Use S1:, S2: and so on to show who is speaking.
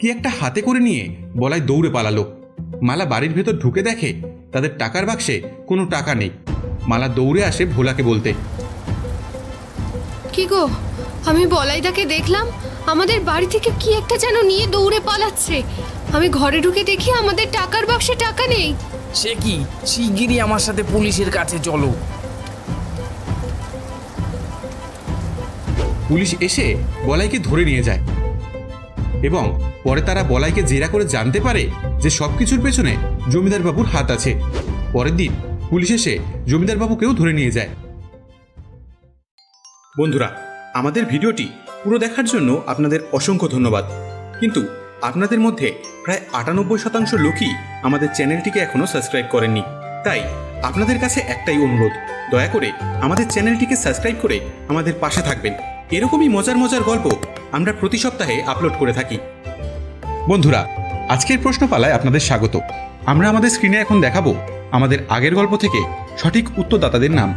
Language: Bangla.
S1: কি একটা হাতে করে নিয়ে বলাই দৌড়ে পালালো। মালা বাড়ির ভেতর ঢুকে দেখে তাদের টাকার বাক্সে কোনো টাকা নেই। মালা দৌড়ে আসে ভোলাকে বলতে,
S2: কি গো, আমি বলাইদাকে দেখলাম আমাদের বাড়ি থেকে কি একটা যেন নিয়ে দৌড়ে পালাচ্ছে। আমি ঘরে ঢুকে দেখি আমাদের টাকার বাক্সে টাকা নেই।
S3: সে কি, শিগগিরই আমার সাথে পুলিশের কাছে চলো।
S1: পুলিশ এসে বলাইকে ধরে নিয়ে যায় এবং পরে তারা বলাইকে জেরা করে জানতে পারে যে সবকিছুর পেছনে জমিদার বাবুর হাত আছে। পরের দিন পুলিশ এসে জমিদার বাবুকেও ধরে নিয়ে যায়। বন্ধুরা, আমাদের ভিডিওটি পুরো দেখার জন্য আপনাদের অসংখ্য ধন্যবাদ। কিন্তু আপনাদের মধ্যে প্রায় 98% লোকই আমাদের চ্যানেলটিকে এখনো সাবস্ক্রাইব করেননি। তাই আপনাদের কাছে একটাই অনুরোধ, দয়া করে আমাদের চ্যানেলটিকে সাবস্ক্রাইব করে আমাদের পাশে থাকবেন। এরকমই মজার মজার গল্প আমরা প্রতি সপ্তাহে আপলোড করে থাকি। বন্ধুরা, আজকের প্রশ্নপালায় আপনাদের স্বাগত। আমরা আমাদের স্ক্রিনে এখন দেখাবো আমাদের আগের গল্প থেকে সঠিক উত্তরদাতাদের নাম।